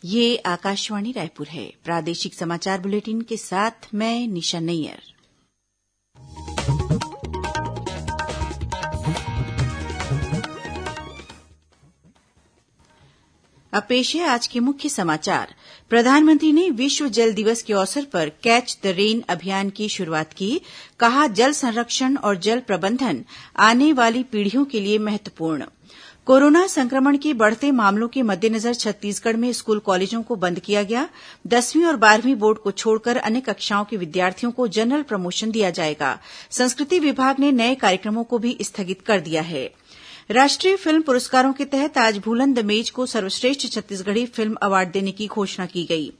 ये आकाशवाणी रायपुर है। प्रादेशिक समाचार बुलेटिन के साथ मैं निशा नैयर। अब पेश है आज के मुख्य समाचार। प्रधानमंत्री ने विश्व जल दिवस के अवसर पर कैच द रेन अभियान की शुरूआत की। कहा, जल संरक्षण और जल प्रबंधन आने वाली पीढ़ियों के लिए महत्वपूर्ण। कोरोना संक्रमण के बढ़ते मामलों के मद्देनजर छत्तीसगढ़ में स्कूल कॉलेजों को बंद किया गया। 10वीं और 12वीं बोर्ड को छोड़कर अन्य कक्षाओं के विद्यार्थियों को जनरल प्रमोशन दिया जाएगा। संस्कृति विभाग ने नए कार्यक्रमों को भी स्थगित कर दिया है। राष्ट्रीय फिल्म पुरस्कारों के तहत आज भूलन द मेज को सर्वश्रेष्ठ छत्तीसगढ़ी फिल्म अवार्ड देने की घोषणा की गई।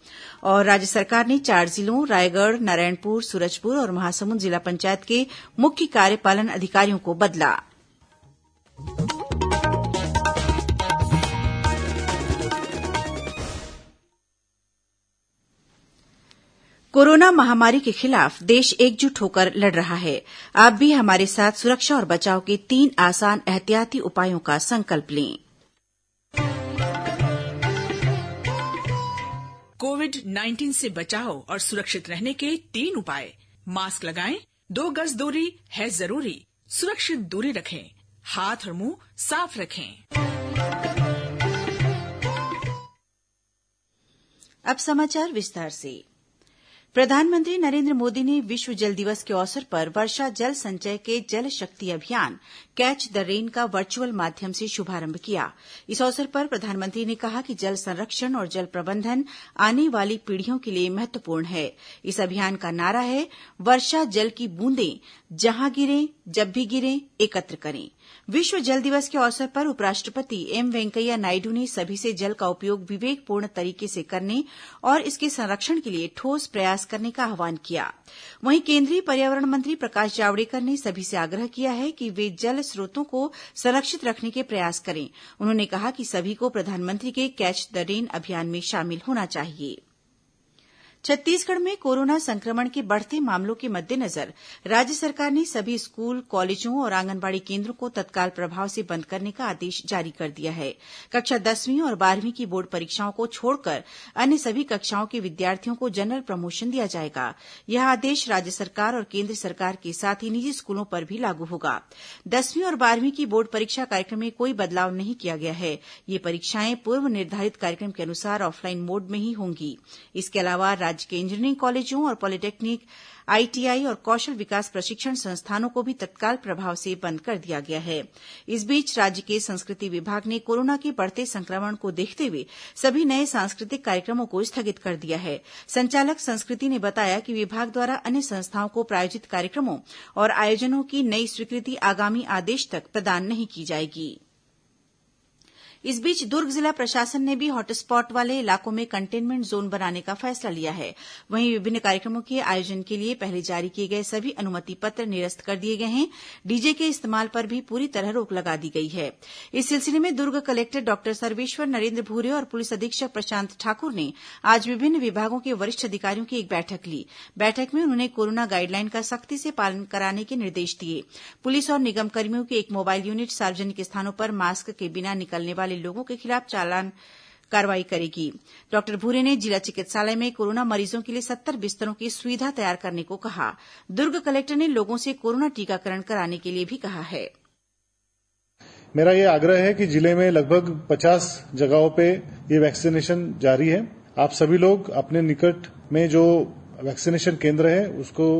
और राज्य सरकार ने 4 जिलों रायगढ़, नारायणपुर, सूरजपुर और महासमुंद जिला पंचायत के मुख्य कार्यपालन अधिकारियों को बदला। कोरोना महामारी के खिलाफ देश एकजुट होकर लड़ रहा है। आप भी हमारे साथ सुरक्षा और बचाव के 3 आसान एहतियाती उपायों का संकल्प लें। कोविड-19 से बचाव और सुरक्षित रहने के 3 उपाय। मास्क लगाएं, 2 गज दूरी है जरूरी, सुरक्षित दूरी रखें, हाथ और मुंह साफ रखें। अब समाचार विस्तार से। प्रधानमंत्री नरेंद्र मोदी ने विश्व जल दिवस के अवसर पर वर्षा जल संचय के जल शक्ति अभियान कैच द रेन का वर्चुअल माध्यम से शुभारंभ किया। इस अवसर पर प्रधानमंत्री ने कहा कि जल संरक्षण और जल प्रबंधन आने वाली पीढ़ियों के लिए महत्वपूर्ण है। इस अभियान का नारा है, वर्षा जल की बूंदें जहां गिरें, जब भी गिरें, एकत्र करें। विश्व जल दिवस के अवसर पर उपराष्ट्रपति एम वेंकैया नायडू ने सभी से जल का उपयोग विवेकपूर्ण तरीके से करने और इसके संरक्षण के लिए ठोस प्रयास करने का आह्वान किया। वहीं केंद्रीय पर्यावरण मंत्री प्रकाश जावड़ेकर ने सभी से आग्रह किया है कि वे जल स्रोतों को संरक्षित रखने के प्रयास करें। उन्होंने कहा कि सभी को प्रधानमंत्री के कैच द रेन अभियान में शामिल होना चाहिए। छत्तीसगढ़ में कोरोना संक्रमण के बढ़ते मामलों के मद्देनजर राज्य सरकार ने सभी स्कूल, कॉलेजों और आंगनबाड़ी केन्द्रों को तत्काल प्रभाव से बंद करने का आदेश जारी कर दिया है। कक्षा 10वीं और 12वीं की बोर्ड परीक्षाओं को छोड़कर अन्य सभी कक्षाओं के विद्यार्थियों को जनरल प्रमोशन दिया जाएगा। यह आदेश राज्य सरकार और केन्द्र सरकार के साथ ही निजी स्कूलों पर भी लागू होगा। 10वीं और 12वीं की बोर्ड परीक्षा कार्यक्रम में कोई बदलाव नहीं किया गया है। ये परीक्षाएं पूर्व निर्धारित कार्यक्रम के अनुसार ऑफलाइन मोड में ही होंगी। इसके अलावा राज्य के इंजीनियरिंग कॉलेजों और पॉलिटेक्निक, आईटीआई और कौशल विकास प्रशिक्षण संस्थानों को भी तत्काल प्रभाव से बंद कर दिया गया है। इस बीच राज्य के संस्कृति विभाग ने कोरोना के बढ़ते संक्रमण को देखते हुए सभी नए सांस्कृतिक कार्यक्रमों को स्थगित कर दिया है। संचालक संस्कृति ने बताया कि विभाग द्वारा अन्य संस्थाओं को प्रायोजित कार्यक्रमों और आयोजनों की नई स्वीकृति आगामी आदेश तक प्रदान नहीं की जाएगी। इस बीच दुर्ग जिला प्रशासन ने भी हॉटस्पॉट वाले इलाकों में कंटेनमेंट जोन बनाने का फैसला लिया है। वहीं विभिन्न कार्यक्रमों के आयोजन के लिए पहले जारी किए गए सभी अनुमति पत्र निरस्त कर दिए गए हैं। डीजे के इस्तेमाल पर भी पूरी तरह रोक लगा दी गई है। इस सिलसिले में दुर्ग कलेक्टर डॉक्टर सर्वेश्वर नरेन्द्र भूरे और पुलिस अधीक्षक प्रशांत ठाकुर ने आज विभिन्न विभागों के वरिष्ठ अधिकारियों की एक बैठक ली। बैठक में उन्होंने कोरोना गाइडलाइन का सख्ती से पालन कराने के निर्देश दिए। पुलिस और निगमकर्मियों की एक मोबाइल यूनिट सार्वजनिक स्थानों पर मास्क के बिना निकलने वाले लोगों के खिलाफ चालान कार्रवाई करेगी। डॉक्टर भूरे ने जिला चिकित्सालय में कोरोना मरीजों के लिए 70 बिस्तरों की सुविधा तैयार करने को कहा। दुर्ग कलेक्टर ने लोगों से कोरोना टीकाकरण कराने के लिए भी कहा है। मेरा ये आग्रह है कि जिले में लगभग 50 जगहों पे ये वैक्सीनेशन जारी है। आप सभी लोग अपने निकट में जो वैक्सीनेशन केंद्र है उसको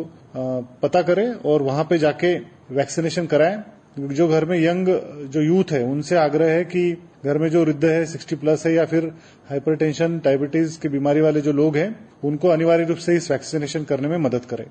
पता करें और वहां पे जाके वैक्सीनेशन कराएं। जो घर में यंग जो यूथ है उनसे आग्रह है कि घर में जो वृद्ध है, 60 प्लस है या फिर हाइपरटेंशन, डायबिटीज की बीमारी वाले जो लोग हैं उनको अनिवार्य रूप से इस वैक्सीनेशन करने में मदद करें।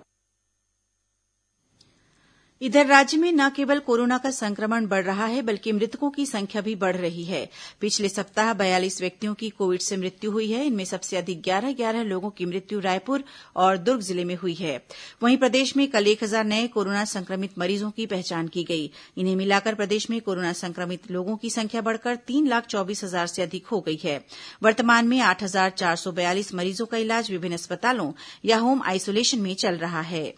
इधर राज्य में न केवल कोरोना का संक्रमण बढ़ रहा है बल्कि मृतकों की संख्या भी बढ़ रही है। पिछले सप्ताह 42 व्यक्तियों की कोविड से मृत्यु हुई है। इनमें सबसे अधिक 11 लोगों की मृत्यु रायपुर और दुर्ग जिले में हुई है। वहीं प्रदेश में कल 1000 नए कोरोना संक्रमित मरीजों की पहचान की गई। इन्हें मिलाकर प्रदेश में कोरोना संक्रमित लोगों की संख्या बढ़कर 3,24,000 से अधिक हो गई है। वर्तमान में 8,442 मरीजों का इलाज विभिन्न अस्पतालों या होम आइसोलेशन में चल रहा है।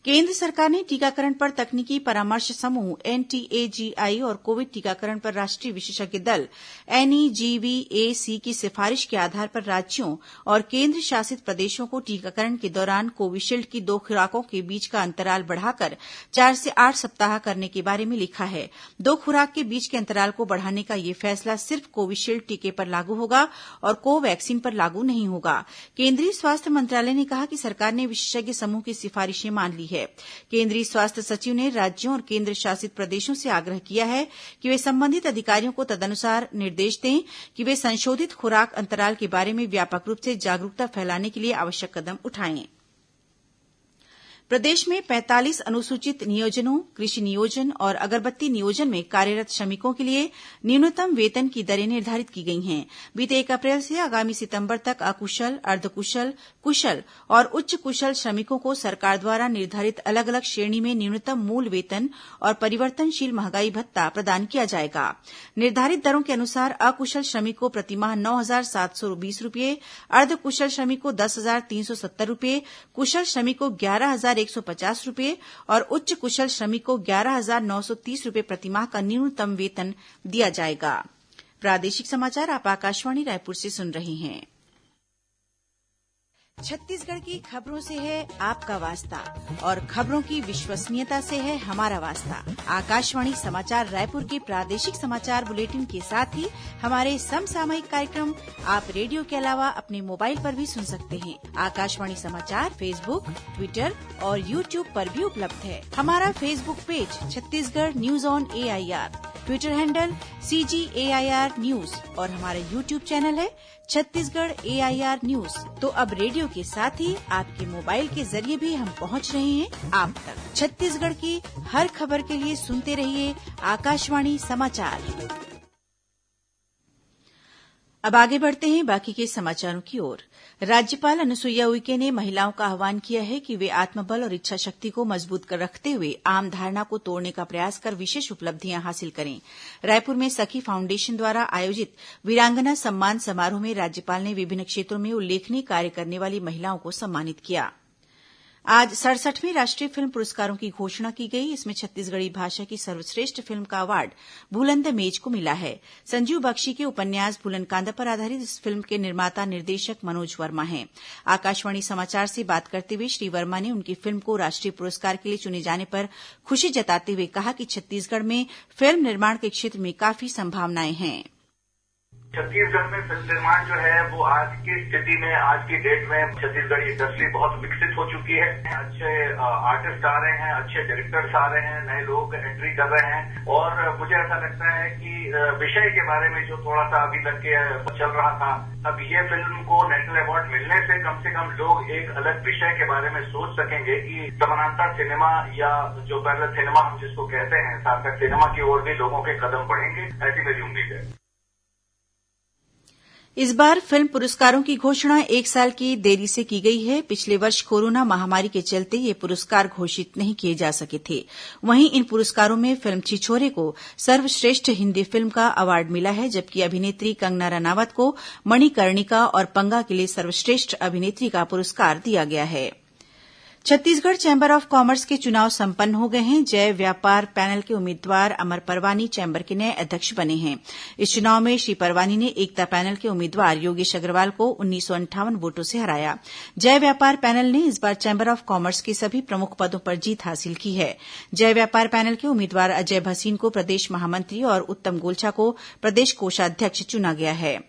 केंद्र सरकार ने टीकाकरण पर तकनीकी परामर्श समूह एनटीएजीआई और कोविड टीकाकरण पर राष्ट्रीय विशेषज्ञ दल एनईजीवीएसी की सिफारिश के आधार पर राज्यों और केंद्र शासित प्रदेशों को टीकाकरण के दौरान कोविशील्ड की 2 खुराकों के बीच का अंतराल बढ़ाकर 4 से 8 सप्ताह करने के बारे में लिखा है। 2 खुराक के बीच के अंतराल को बढ़ाने का यह फैसला सिर्फ कोविशील्ड टीके पर लागू होगा और कोवैक्सीन पर लागू नहीं होगा। केंद्रीय स्वास्थ्य मंत्रालय ने कहा कि सरकार ने विशेषज्ञ समूह की सिफारिशें मान ली है। केंद्रीय स्वास्थ्य सचिव ने राज्यों और केंद्र शासित प्रदेशों से आग्रह किया है कि वे संबंधित अधिकारियों को तदनुसार निर्देश दें कि वे संशोधित खुराक अंतराल के बारे में व्यापक रूप से जागरूकता फैलाने के लिए आवश्यक कदम उठाएं। प्रदेश में 45 अनुसूचित नियोजनों, कृषि नियोजन और अगरबत्ती नियोजन में कार्यरत श्रमिकों के लिए न्यूनतम वेतन की दरें निर्धारित की गई हैं। बीते 1 अप्रैल से आगामी सितंबर तक अकुशल, अर्धकुशल, कुशल और उच्च कुशल श्रमिकों को सरकार द्वारा निर्धारित अलग अलग श्रेणी में न्यूनतम मूल वेतन और परिवर्तनशील महंगाई भत्ता प्रदान किया जाएगा। निर्धारित दरों के अनुसार अकुशल श्रमिक को प्रतिमाह 9,720 रूपये, अर्धकुशल श्रमिक को 10,370 रूपये, कुशल श्रमिक को 11,150 रूपये और उच्च कुशल श्रमिक को 11,930 रूपये प्रतिमाह का न्यूनतम वेतन दिया जाएगा। प्रादेशिक समाचार आप आकाशवाणी रायपुर से सुन रहे हैं। छत्तीसगढ़ की खबरों से है आपका वास्ता और खबरों की विश्वसनीयता से है हमारा वास्ता। आकाशवाणी समाचार रायपुर के प्रादेशिक समाचार बुलेटिन के साथ ही हमारे समसामयिक कार्यक्रम आप रेडियो के अलावा अपने मोबाइल पर भी सुन सकते हैं। आकाशवाणी समाचार फेसबुक, ट्विटर और यूट्यूब पर भी उपलब्ध है। हमारा Facebook page Chhattisgarh news on AIR, Twitter handle CGAIR news और हमारा यूट्यूब चैनल है छत्तीसगढ़ AIR न्यूज। तो अब रेडियो के साथ ही आपके मोबाइल के जरिए भी हम पहुंच रहे हैं आप तक। छत्तीसगढ़ की हर खबर के लिए सुनते रहिए आकाशवाणी समाचार। अब आगे बढ़ते हैं बाकी के समाचारों की ओर। राज्यपाल अनुसुईया उइके ने महिलाओं का आह्वान किया है कि वे आत्मबल और इच्छा शक्ति को मजबूत कर रखते हुए आम धारणा को तोड़ने का प्रयास कर विशेष उपलब्धियां हासिल करें। रायपुर में सखी फाउंडेशन द्वारा आयोजित वीरांगना सम्मान समारोह में राज्यपाल ने विभिन्न क्षेत्रों में उल्लेखनीय कार्य करने वाली महिलाओं को सम्मानित किया। आज 67वें राष्ट्रीय फिल्म पुरस्कारों की घोषणा की गई। इसमें छत्तीसगढ़ी भाषा की सर्वश्रेष्ठ फिल्म का अवार्ड भूलन द मेज को मिला है। संजीव बख्शी के उपन्यास भूलन कांदा पर आधारित इस फिल्म के निर्माता निर्देशक मनोज वर्मा हैं। आकाशवाणी समाचार से बात करते हुए श्री वर्मा ने उनकी फिल्म को राष्ट्रीय पुरस्कार के लिए चुने जाने पर खुशी जताते हुए कहा कि छत्तीसगढ़ में फिल्म निर्माण के क्षेत्र में काफी संभावनाएं हैं। छत्तीसगढ़ में फिल्म निर्माण जो है वो आज की स्थिति में, आज की डेट में छत्तीसगढ़ी इंडस्ट्री बहुत विकसित हो चुकी है। अच्छे आर्टिस्ट आ रहे हैं, अच्छे डायरेक्टर्स आ रहे हैं, नए लोग एंट्री कर रहे हैं और मुझे ऐसा लगता है कि विषय के बारे में जो थोड़ा सा अभी तक के चल रहा था, अब ये फिल्म को नेशनल अवार्ड मिलने से कम लोग एक अलग विषय के बारे में सोच सकेंगे कि समानांतर सिनेमा या जो पैरेलल सिनेमा हम जिसको कहते हैं, सार्थक सिनेमा की ओर भी लोगों के कदम बढ़ेंगे, ऐसी मेरी उम्मीद है। इस बार फिल्म पुरस्कारों की घोषणा 1 साल की देरी से की गई है। पिछले वर्ष कोरोना महामारी के चलते ये पुरस्कार घोषित नहीं किए जा सके थे। वहीं इन पुरस्कारों में फिल्म छिछोरे को सर्वश्रेष्ठ हिंदी फिल्म का अवार्ड मिला है, जबकि अभिनेत्री कंगना रनावत को मणिकर्णिका और पंगा के लिए सर्वश्रेष्ठ अभिनेत्री का पुरस्कार दिया गया है। छत्तीसगढ़ चैंबर ऑफ कॉमर्स के चुनाव संपन्न हो गए हैं। जय व्यापार पैनल के उम्मीदवार अमर परवानी चैंबर के नए अध्यक्ष बने हैं। इस चुनाव में श्री परवानी ने एकता पैनल के उम्मीदवार योगेश अग्रवाल को 1958 वोटों से हराया। जय व्यापार पैनल ने इस बार चैंबर ऑफ कॉमर्स के सभी प्रमुख पदों पर जीत हासिल की है। जय व्यापार पैनल के उम्मीदवार अजय भसीन को प्रदेश महामंत्री और उत्तम गोलछा को प्रदेश कोषाध्यक्ष चुना गया है।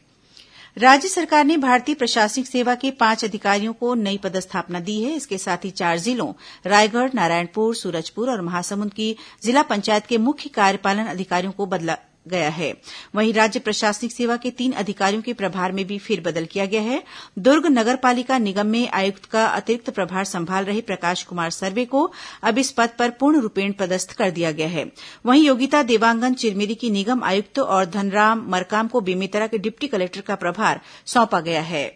राज्य सरकार ने भारतीय प्रशासनिक सेवा के 5 अधिकारियों को नई पदस्थापना दी है। इसके साथ ही 4 जिलों रायगढ़, नारायणपुर, सूरजपुर और महासमुंद की जिला पंचायत के मुख्य कार्यपालन अधिकारियों को बदला गया है। वहीं राज्य प्रशासनिक सेवा के 3 अधिकारियों के प्रभार में भी फेरबदल किया गया है। दुर्ग नगर पालिका निगम में आयुक्त का अतिरिक्त प्रभार संभाल रहे प्रकाश कुमार सर्वे को अब इस पद पर पूर्ण रूपेण पदस्थ कर दिया गया है। वहीं योगिता देवांगन चिरमिरी की निगम आयुक्त और धनराम मरकाम को बेमेतरा के डिप्टी कलेक्टर का प्रभार सौंपा गया है।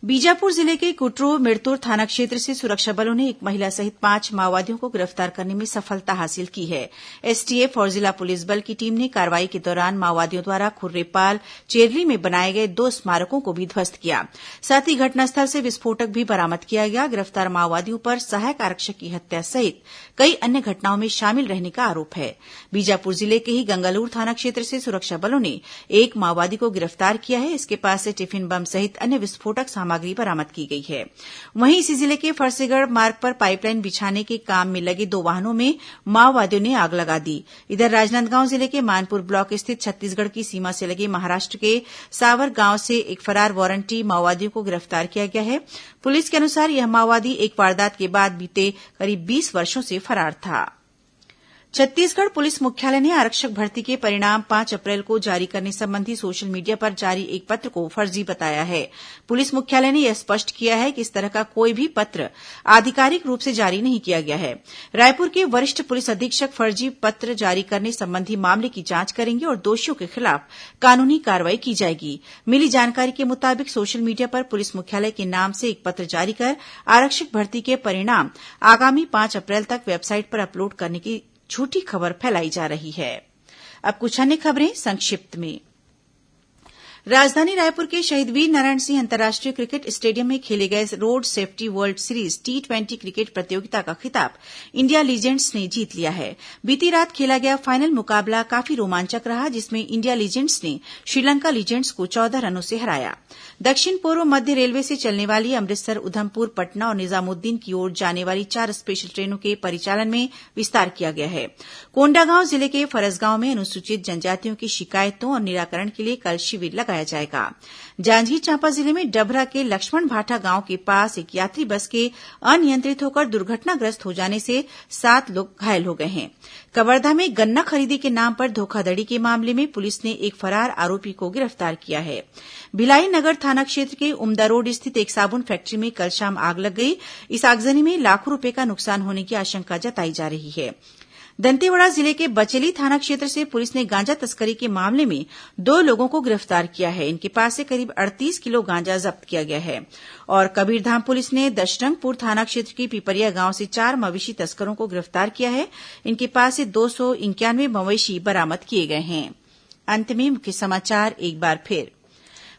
बीजापुर जिले के कुटरू मिरतुर थाना क्षेत्र से सुरक्षा बलों ने एक महिला सहित 5 माओवादियों को गिरफ्तार करने में सफलता हासिल की है। एसटीएफ और जिला पुलिस बल की टीम ने कार्रवाई के दौरान माओवादियों द्वारा खुर्रेपाल चेरली में बनाए गए 2 स्मारकों को भी ध्वस्त किया। साथ ही घटनास्थल से विस्फोटक भी बरामद किया गया। गिरफ्तार माओवादियों पर सहायक आरक्षक की हत्या सहित कई अन्य घटनाओं में शामिल रहने का आरोप है। बीजापुर जिले के ही गंगालूर थाना क्षेत्र से सुरक्षा बलों ने एक माओवादी को गिरफ्तार किया है। इसके पास से टिफिन बम सहित अन्य विस्फोटक सामग्री बरामद की गई है। वहीं इसी जिले के फरसेगढ़ मार्ग पर पाइपलाइन बिछाने के काम में लगे 2 वाहनों में माओवादियों ने आग लगा दी। इधर राजनांदगांव जिले के मानपुर ब्लॉक स्थित छत्तीसगढ़ की सीमा से लगे महाराष्ट्र के सावर गांव से एक फरार वारंटी माओवादियों को गिरफ्तार किया गया है। पुलिस के अनुसार यह माओवादी एक वारदात के बाद बीते करीब 20 वर्षों से फरार था। छत्तीसगढ़ पुलिस मुख्यालय ने आरक्षक भर्ती के परिणाम 5 अप्रैल को जारी करने संबंधी सोशल मीडिया पर जारी एक पत्र को फर्जी बताया है। पुलिस मुख्यालय ने यह स्पष्ट किया है कि इस तरह का कोई भी पत्र आधिकारिक रूप से जारी नहीं किया गया है। रायपुर के वरिष्ठ पुलिस अधीक्षक फर्जी पत्र जारी करने संबंधी मामले की जांच करेंगे और दोषियों के खिलाफ कानूनी कार्रवाई की जाएगी। मिली जानकारी के मुताबिक सोशल मीडिया पर पुलिस मुख्यालय के नाम से एक पत्र जारी कर आरक्षक भर्ती के परिणाम आगामी 5 अप्रैल तक वेबसाइट पर अपलोड करने की झूठी खबर फैलाई जा रही है। अब कुछ अन्य खबरें संक्षिप्त में। राजधानी रायपुर के शहीद वीरनारायण सिंह अंतर्राष्ट्रीय क्रिकेट स्टेडियम में खेले गए road safety world series T20 cricket प्रतियोगिता का खिताब इंडिया लीजेंड्स ने जीत लिया है। बीती रात खेला गया फाइनल मुकाबला काफी रोमांचक रहा, जिसमें इंडिया लीजेंड्स ने श्रीलंका लीजेंड्स को 14 रनों से हराया। दक्षिण पूर्व मध्य रेलवे से चलने वाली अमृतसर, उधमपुर, पटना और निजामुद्दीन की ओर जाने वाली 4 स्पेशल ट्रेनों के परिचालन में विस्तार किया गया है। कोंडागांव जिले के फरसगांव में अनुसूचित जनजातियों की शिकायतों और निराकरण के लिए कल शिविर लगाया जाएगा। जांजगीर चांपा जिले में डभरा के लक्ष्मण भाटा गांव के पास एक यात्री बस के अनियंत्रित होकर दुर्घटनाग्रस्त हो जाने से 7 लोग घायल हो गए हैं। कवर्धा में गन्ना खरीदी के नाम पर धोखाधड़ी के मामले में पुलिस ने एक फरार आरोपी को गिरफ्तार किया है। भिलाई नगर थाना क्षेत्र के उमदा रोड स्थित एक साबुन फैक्ट्री में कल शाम आग लग गई। इस आगजनी में लाखों रुपए का नुकसान होने की आशंका जताई जा रही है। दंतेवाड़ा जिले के बचेली थाना क्षेत्र से पुलिस ने गांजा तस्करी के मामले में 2 लोगों को गिरफ्तार किया है। इनके पास से करीब 38 किलो गांजा जब्त किया गया है। और कबीरधाम पुलिस ने दशरंगपुर थाना क्षेत्र की पिपरिया गांव से 4 मवेशी तस्करों को गिरफ्तार किया है। इनके पास से 291 मवेशी बरामद किए गए हैं। अंत में मुख्य समाचार एक बार फिर।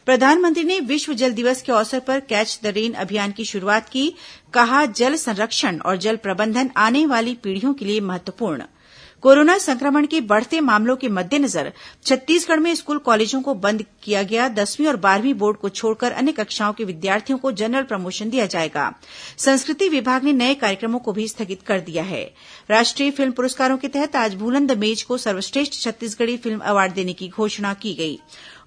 प्रधानमंत्री ने विश्व जल दिवस के अवसर पर कैच द रेन अभियान की शुरुआत की। कहा, जल संरक्षण और जल प्रबंधन आने वाली पीढ़ियों के लिए महत्वपूर्ण। कोरोना संक्रमण के बढ़ते मामलों के मद्देनजर छत्तीसगढ़ में स्कूल कॉलेजों को बंद किया गया। 10वीं और 12वीं बोर्ड को छोड़कर अन्य कक्षाओं के विद्यार्थियों को जनरल प्रमोशन दिया जाएगा। संस्कृति विभाग ने नए कार्यक्रमों को भी स्थगित कर दिया है। राष्ट्रीय फिल्म पुरस्कारों के तहत आज बुलंद मेज को सर्वश्रेष्ठ छत्तीसगढ़ी फिल्म अवार्ड देने की घोषणा की गई।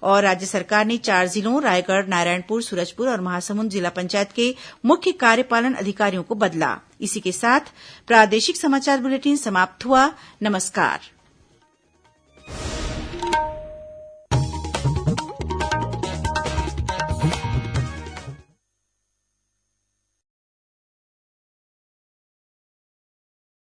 और राज्य सरकार ने 4 जिलों रायगढ़, नारायणपुर, सूरजपुर और महासमुंद जिला पंचायत के मुख्य कार्यपालन अधिकारियों को बदला। इसी के साथ प्रादेशिक समाचार बुलेटिन समाप्त हुआ। नमस्कार।